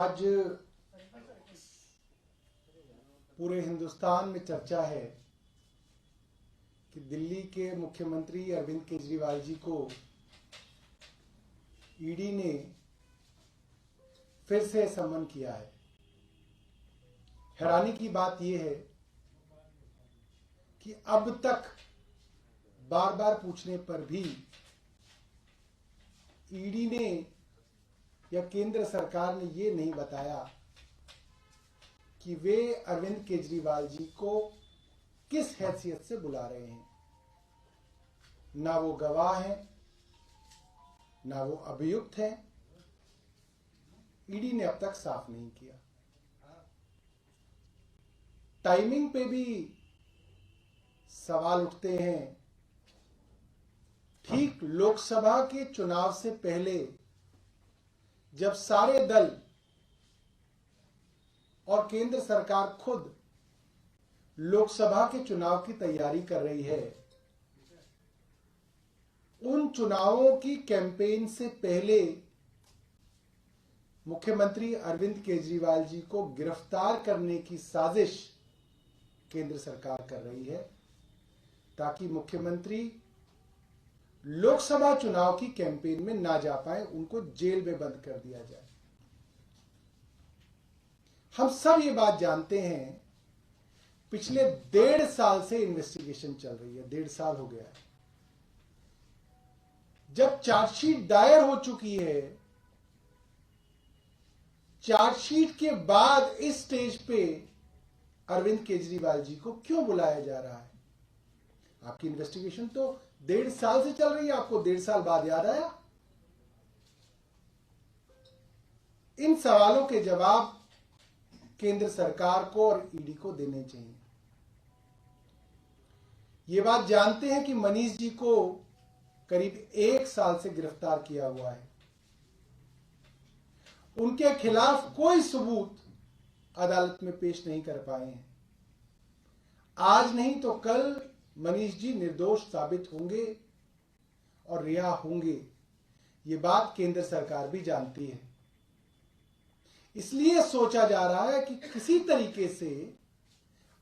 आज पूरे हिंदुस्तान में चर्चा है कि दिल्ली के मुख्यमंत्री अरविंद केजरीवाल जी को ईडी ने फिर से समन किया है। हैरानी की बात यह है कि अब तक बार बार पूछने पर भी ईडी ने या केंद्र सरकार ने ये नहीं बताया कि वे अरविंद केजरीवाल जी को किस हैसियत से बुला रहे हैं। ना वो गवाह हैं, ना वो अभियुक्त हैं। ईडी ने अब तक साफ नहीं किया। टाइमिंग पे भी सवाल उठते हैं। ठीक लोकसभा के चुनाव से पहले जब सारे दल और केंद्र सरकार खुद लोकसभा के चुनाव की तैयारी कर रही है, उन चुनावों की कैंपेन से पहले मुख्यमंत्री अरविंद केजरीवाल जी को गिरफ्तार करने की साजिश केंद्र सरकार कर रही है ताकि मुख्यमंत्री लोकसभा चुनाव की कैंपेन में ना जा पाए, उनको जेल में बंद कर दिया जाए। हम सब ये बात जानते हैं। पिछले 1.5 साल से इन्वेस्टिगेशन चल रही है। 1.5 साल हो गया है। जब चार्जशीट दायर हो चुकी है, चार्जशीट के बाद इस स्टेज पे अरविंद केजरीवाल जी को क्यों बुलाया जा रहा है? आपकी इन्वेस्टिगेशन तो 1.5 साल से चल रही है, आपको 1.5 साल बाद याद आया? इन सवालों के जवाब केंद्र सरकार को और ईडी को देने चाहिए। ये बात जानते हैं कि मनीष जी को करीब 1 साल से गिरफ्तार किया हुआ है। उनके खिलाफ कोई सबूत अदालत में पेश नहीं कर पाए हैं। आज नहीं तो कल मनीष जी निर्दोष साबित होंगे और रिहा होंगे। ये बात केंद्र सरकार भी जानती है। इसलिए सोचा जा रहा है कि किसी तरीके से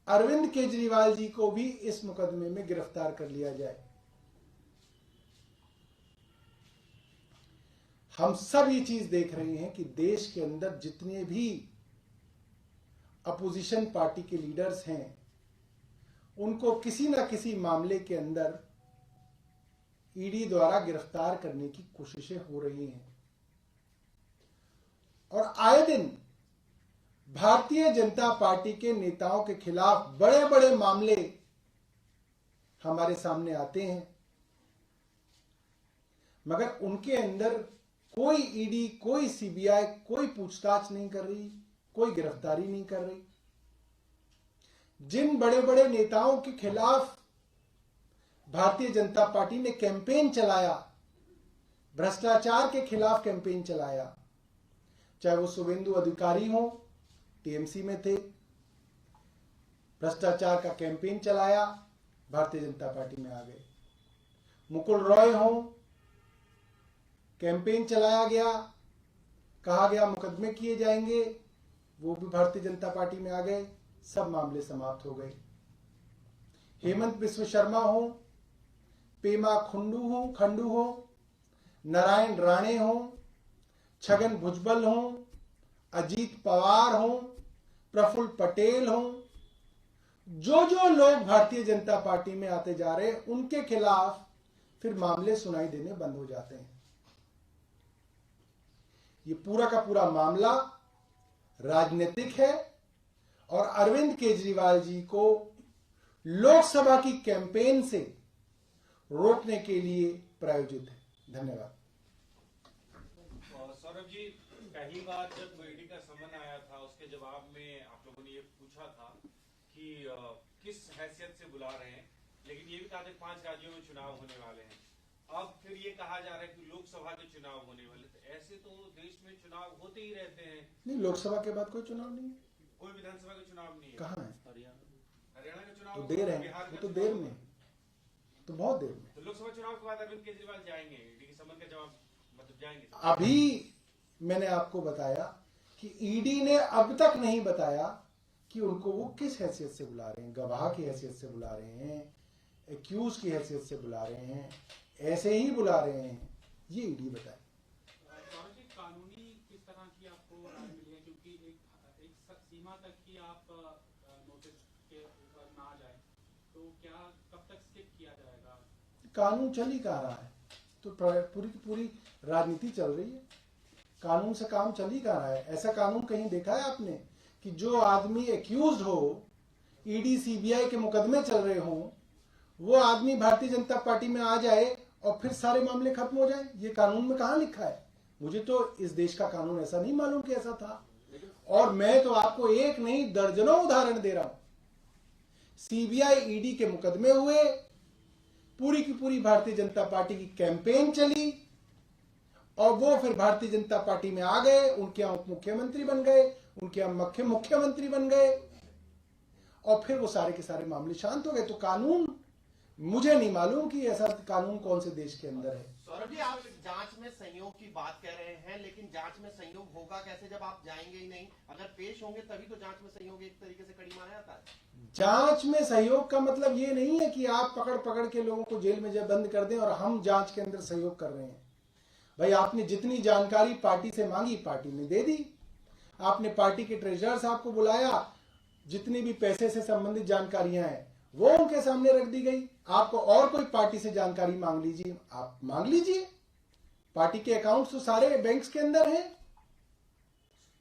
अरविंद केजरीवाल जी को भी इस मुकदमे में गिरफ्तार कर लिया जाए। हम सब ये चीज देख रहे हैं कि देश के अंदर जितने भी अपोजिशन पार्टी के लीडर्स हैं, उनको किसी न किसी मामले के अंदर ईडी द्वारा गिरफ्तार करने की कोशिशें हो रही हैं। और आए दिन भारतीय जनता पार्टी के नेताओं के खिलाफ बड़े बड़े मामले हमारे सामने आते हैं, मगर उनके अंदर कोई ईडी, कोई सीबीआई कोई पूछताछ नहीं कर रही, कोई गिरफ्तारी नहीं कर रही। जिन बड़े बड़े नेताओं के खिलाफ भारतीय जनता पार्टी ने कैंपेन चलाया, भ्रष्टाचार के खिलाफ कैंपेन चलाया, चाहे वो शुभेंदु अधिकारी हो, टीएमसी में थे, भ्रष्टाचार का कैंपेन चलाया, भारतीय जनता पार्टी में आ गए। मुकुल रॉय हो, कैंपेन चलाया गया, कहा गया मुकदमे किए जाएंगे, वो भी भारतीय जनता पार्टी में आ गए, सब मामले समाप्त हो गए। हेमंत बिस्व शर्मा हो, पेमा खंडू हो, नारायण राणे हो, छगन भुजबल हो, अजीत पवार हो, प्रफुल्ल पटेल हो, जो जो लोग भारतीय जनता पार्टी में आते जा रहे हैं, उनके खिलाफ फिर मामले सुनाई देने बंद हो जाते हैं। ये पूरा का पूरा मामला राजनीतिक है और अरविंद केजरीवाल जी को लोकसभा की कैंपेन से रोकने के लिए प्रायोजित है। धन्यवाद। सौरभ जी, पहली बार जब ईडी का समन आया था, उसके जवाब में आप लोगों ने ये पूछा था कि किस हैसियत से बुला रहे हैं, लेकिन ये भी कहा था 5 राज्यों में चुनाव होने वाले हैं। अब फिर ये कहा जा रहा है कि लोकसभा के चुनाव होने वाले। तो ऐसे तो देश में चुनाव होते ही रहते हैं। नहीं, लोकसभा के बाद कोई चुनाव नहीं है। कोई विधानसभा का चुनाव नहीं है। कहाँ है? हरियाणा का चुनाव तो देर है, वो तो देर में, तो बहुत देर में। तो लोकसभा चुनाव के बाद अरविंद केजरीवाल जाएंगे, ईडी के समन का जवाब मतलब जाएंगे? अभी मैंने आपको बताया कि ईडी ने अब तक नहीं बताया कि उनको वो किस हैसियत से बुला रहे हैं, गवाह की हैसियत से बुला रहे हैं, एक्यूज की हैसियत से बुला रहे हैं, ऐसे ही बुला रहे हैं, ये ईडी बताए। कानूनी किस तरह की आपको राय मिली है, क्योंकि एक सीमा तक ही आप नोटिस के ऊपर ना जाए, तो क्या कब तक स्किप किया जाएगा? कानून चल ही कहाँ रहा है, तो पूरी की पूरी राजनीति चल रही है, कानून से काम चल ही कहाँ रहा है। ऐसा कानून कहीं देखा है आपने कि जो आदमी एक्यूज हो, ईडी सीबीआई के मुकदमे चल रहे हों, वो आदमी भारतीय जनता पार्टी में आ जाए और फिर सारे मामले खत्म हो जाए? ये कानून में कहाँ लिखा है? मुझे तो इस देश का कानून ऐसा नहीं मालूम कि ऐसा था। और मैं तो आपको एक नहीं दर्जनों उदाहरण दे रहा हूं। सीबीआई ईडी के मुकदमे हुए, पूरी की पूरी भारतीय जनता पार्टी की कैंपेन चली और वो फिर भारतीय जनता पार्टी में आ गए, उनके यहाँ उप मुख्यमंत्री बन गए, उनके यहाँ मुख्यमंत्री बन गए और फिर वो सारे के सारे मामले शांत हो गए। तो कानून, मुझे नहीं मालूम कि ऐसा कानून कौन से देश के अंदर है। सौरभ जी, आप जांच में संयोग की बात कह रहे हैं, लेकिन जांच में संयोग होगा कैसे जब आप जाएंगे ही नहीं? अगर पेश होंगे तभी तो जांच में संयोग एक तरीके से कड़ी मारा जाता है। जांच में सहयोग का मतलब ये नहीं है कि आप पकड़ पकड़ के लोगों को जेल में जब बंद कर दें और हम जांच के अंदर सहयोग कर रहे हैं। भाई, आपने जितनी जानकारी पार्टी से मांगी, पार्टी ने दे दी। आपने पार्टी के ट्रेजरर साहब को बुलाया, जितनी भी पैसे से संबंधित जानकारियां हैं वो उनके सामने रख दी गई। आपको और कोई पार्टी से जानकारी मांग लीजिए, आप मांग लीजिए। पार्टी के अकाउंट्स तो सारे बैंक्स के अंदर हैं।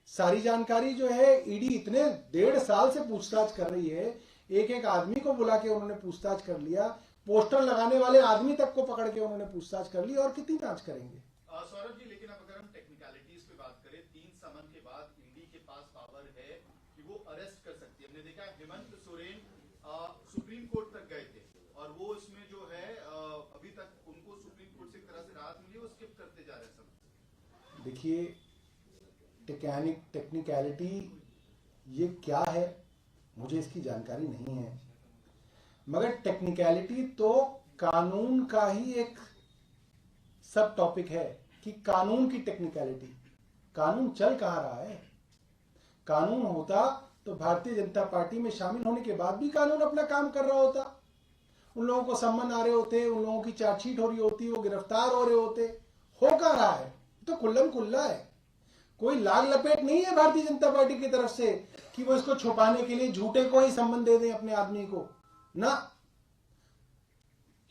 सारी जानकारी जो है ईडी इतने 1.5 साल से पूछताछ कर रही है, एक एक आदमी को बुला के उन्होंने पूछताछ कर लिया, पोस्टर लगाने वाले आदमी तक को पकड़ के उन्होंने पूछताछ कर ली, और कितनी जांच करेंगे? सौरभ जी, लेकिन अब अगर हम टेक्निकलिटीज पे बात करें, 3 समन के बाद ईडी के पास पावर है कि वो अरेस्ट कर सकती है। हमने देखा हेमंत सोरेन सुप्रीम कोर्ट तक गए थे और वो इसमें जो है अभी तक उनको सुप्रीम कोर्ट से एक तरह से राहत मिली, वो स्किप करते जा रहे हैं। देखिए, टेक्निकलिटी ये क्या है मुझे इसकी जानकारी नहीं है, मगर टेक्निकलिटी तो कानून का ही एक सब टॉपिक है कि कानून की टेक्निकलिटी। कानून चल कहाँ रहा है? कानून होता तो भारतीय जनता पार्टी में शामिल होने के बाद भी कानून अपना काम कर रहा होता। उन लोगों को सम्मन आ रहे होते, उन लोगों की चार्जशीट हो रही होती, वो गिरफ्तार हो रहे होते। हो कहाँ रहा है? तो खुल्लम खुल्ला है, कोई लाल लपेट नहीं है भारतीय जनता पार्टी की तरफ से कि वो इसको छुपाने के लिए झूठे को ही सम्मन दे दें अपने आदमी को ना।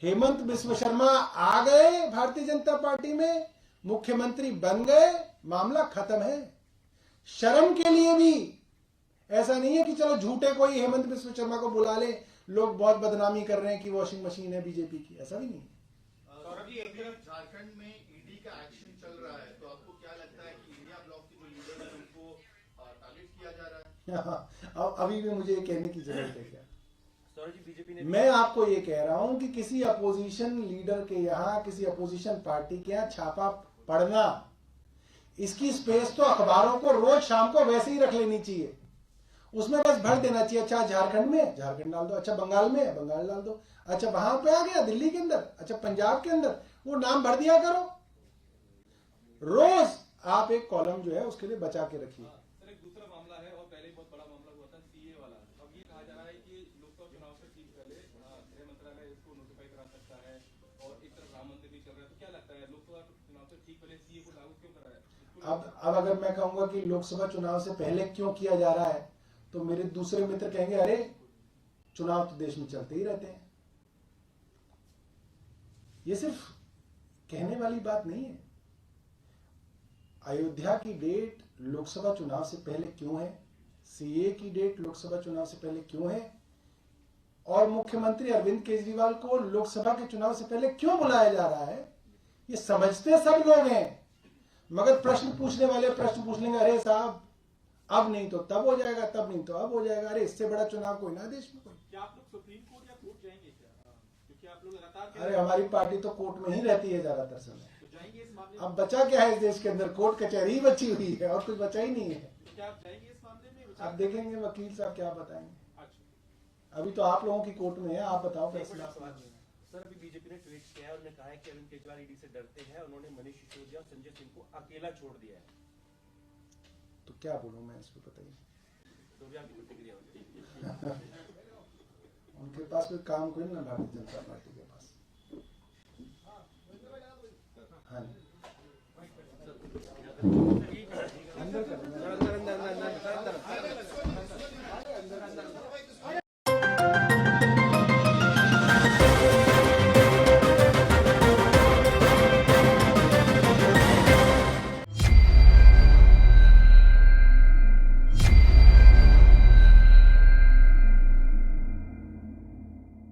हेमंत बिस्व शर्मा आ गए भारतीय जनता पार्टी में, मुख्यमंत्री बन गए, मामला खत्म है। शर्म के लिए भी ऐसा नहीं है कि चलो झूठे को ही हेमंत बिस्व शर्मा को बुला ले, लोग बहुत बदनामी कर रहे हैं कि वॉशिंग मशीन है बीजेपी की, ऐसा भी नहीं है। सौरभ जी, एक तरफ झारखंड में ईडी का एक्शन चल रहा है, तो आपको क्या लगता है कि इंडिया ब्लॉक के जो लीडर है उनको टारगेट किया जा रहा है? अभी भी मुझे ये कहने की जरूरत है क्या? बीजेपी ने, मैं आपको ये कह रहा हूं कि किसी अपोजिशन लीडर के यहाँ, किसी अपोजिशन पार्टी के यहाँ छापा पड़ना, इसकी स्पेस तो अखबारों को रोज शाम को वैसे ही रख लेनी चाहिए। उसमें बस भर देना चाहिए, अच्छा झारखंड में झारखंड डाल दो, अच्छा बंगाल में बंगाल डाल दो, अच्छा वहां पे आ गया दिल्ली के अंदर, अच्छा पंजाब के अंदर, वो नाम भर दिया करो। रोज आप एक कॉलम जो है उसके लिए बचा के रखिए। सर, एक दूसरा मामला है और पहले बहुत बड़ा मामला हुआ था सीए वाला। अब ये कहा जा रहा है कि लोकसभा चुनाव से ठीक पहले गृह मंत्रालय इसको नोटिफाई करा सकता है और एक तरफ राम मंदिर भी चल रहा है, तो क्या लगता है लोकसभा चुनाव से ठीक पहले सीए को लागू क्यों कर रहा है? अब अगर मैं कहूंगा कि लोकसभा चुनाव से पहले क्यों किया जा रहा है, तो मेरे दूसरे मित्र कहेंगे अरे चुनाव तो देश में चलते ही रहते हैं। ये सिर्फ कहने वाली बात नहीं है। अयोध्या की डेट लोकसभा चुनाव से पहले क्यों है, सीए की डेट लोकसभा चुनाव से पहले क्यों है, और मुख्यमंत्री अरविंद केजरीवाल को लोकसभा के चुनाव से पहले क्यों बुलाया जा रहा है, ये समझते सब लोग हैं। मगर प्रश्न पूछने वाले प्रश्न पूछ लेंगे, अरे साहब अब नहीं तो तब हो जाएगा, तब नहीं तो अब हो जाएगा। अरे इससे बड़ा चुनाव कोई ना देश में कोई। क्या आप लोग सुप्रीम कोर्ट या कोर्ट जाएंगे क्या? क्योंकि आप लोग लगातार, अरे हमारी पार्टी तो कोर्ट में ही रहती है ज्यादातर समय। तो जाएंगे इस मामले अब बचा क्या है इस देश के अंदर? कोर्ट कचहरी ही बची हुई है और कुछ बचा ही नहीं है। तो क्या आप जाएंगे इस मामले में? अब देखेंगे वकील साहब क्या बताएंगे। अच्छा, अभी तो आप लोगों की कोर्ट में है, आप बताओ फैसला। सर अभी बीजेपी ने ट्वीट किया है, उन्होंने कहा है कि अरविंद केजरीवाल ईडी से डरते हैं, उन्होंने मनीष सिसोदिया और संजय सिंह को अकेला छोड़ दिया है। तो क्या बोलूं मैं इस पर, बताइए। तो भी आपकी प्रतिक्रिया होगी। उनके पास कोई काम कोई ना, भारतीय जनता पार्टी के पास। हाँ जी।